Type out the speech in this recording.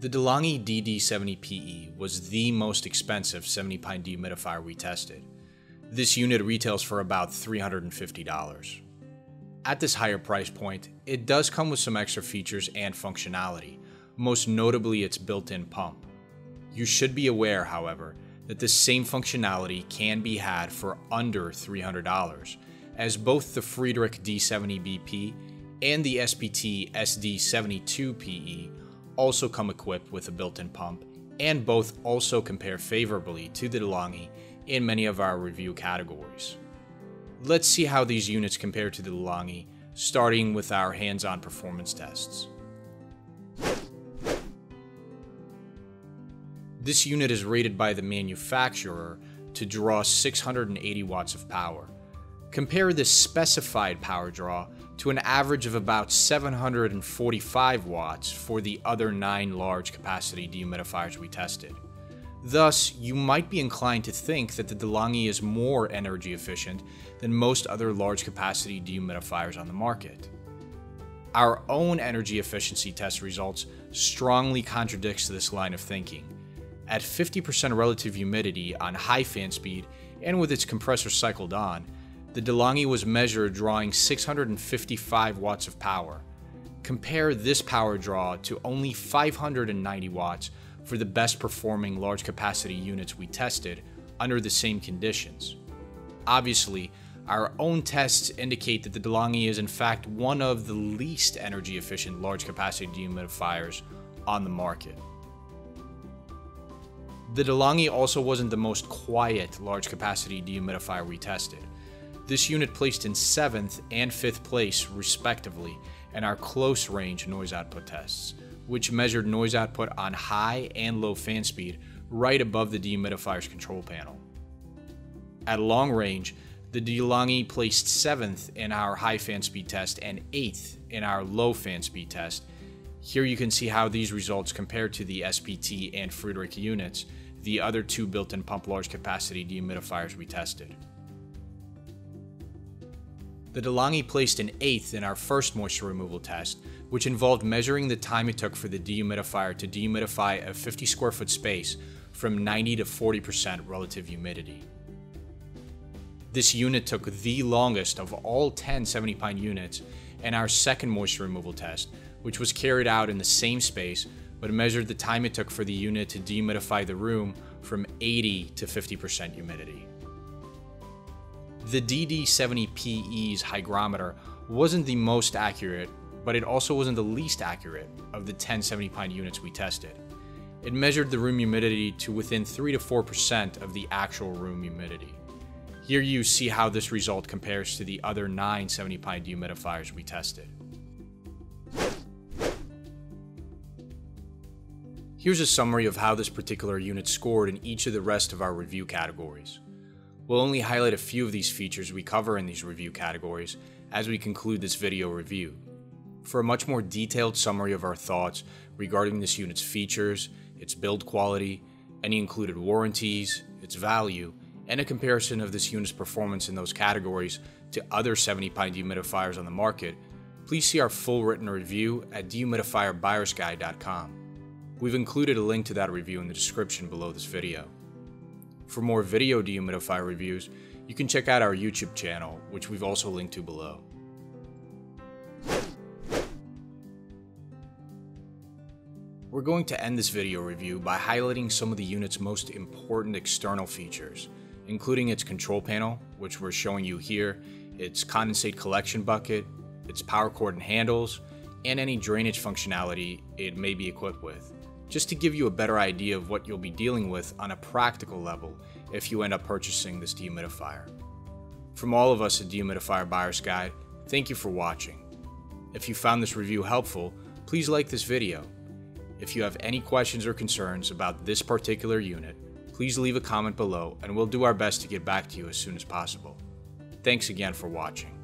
The Delonghi DD70PE was the most expensive 70-pint dehumidifier we tested. This unit retails for about $350. At this higher price point, it does come with some extra features and functionality, most notably its built-in pump. You should be aware, however, that the same functionality can be had for under $300, as both the Friedrich D70BP and the SPT SD72PE also come equipped with a built-in pump, and both also compare favorably to the Delonghi in many of our review categories. Let's see how these units compare to the Delonghi, starting with our hands-on performance tests. This unit is rated by the manufacturer to draw 680 watts of power. Compare this specified power draw to an average of about 745 watts for the other 9 large capacity dehumidifiers we tested. Thus, you might be inclined to think that the Delonghi is more energy efficient than most other large capacity dehumidifiers on the market. Our own energy efficiency test results strongly contradicts this line of thinking. At 50% relative humidity on high fan speed and with its compressor cycled on, the Delonghi was measured drawing 655 watts of power. Compare this power draw to only 590 watts for the best performing large capacity units we tested under the same conditions. Obviously, our own tests indicate that the Delonghi is in fact one of the least energy efficient large capacity dehumidifiers on the market. The Delonghi also wasn't the most quiet large capacity dehumidifier we tested. This unit placed in 7th and 5th place respectively in our close range noise output tests, which measured noise output on high and low fan speed right above the dehumidifier's control panel. At long range, the Delonghi placed 7th in our high fan speed test and 8th in our low fan speed test. Here you can see how these results compare to the SPT and Friedrich units, the other 2 built-in pump large capacity dehumidifiers we tested. The Delonghi placed in 8th in our first moisture removal test, which involved measuring the time it took for the dehumidifier to dehumidify a 50 square foot space from 90 to 40% relative humidity. This unit took the longest of all 10 70-pint units in our second moisture removal test, which was carried out in the same space but measured the time it took for the unit to dehumidify the room from 80 to 50% humidity. The DD70PE's hygrometer wasn't the most accurate, but it also wasn't the least accurate of the 10 70-pint units we tested. It measured the room humidity to within 3 to 4% of the actual room humidity. Here you see how this result compares to the other 9 70-pint dehumidifiers we tested. Here's a summary of how this particular unit scored in each of the rest of our review categories. We'll only highlight a few of these features we cover in these review categories as we conclude this video review. For a much more detailed summary of our thoughts regarding this unit's features, its build quality, any included warranties, its value, and a comparison of this unit's performance in those categories to other 70-pint dehumidifiers on the market, please see our full written review at dehumidifierbuyer'sguide.com. We've included a link to that review in the description below this video. For more video dehumidifier reviews, you can check out our YouTube channel, which we've also linked to below. We're going to end this video review by highlighting some of the unit's most important external features, including its control panel, which we're showing you here, its condensate collection bucket, its power cord and handles, and any drainage functionality it may be equipped with, just to give you a better idea of what you'll be dealing with on a practical level if you end up purchasing this dehumidifier. From all of us at Dehumidifier Buyer's Guide, thank you for watching. If you found this review helpful, please like this video. If you have any questions or concerns about this particular unit, please leave a comment below and we'll do our best to get back to you as soon as possible. Thanks again for watching.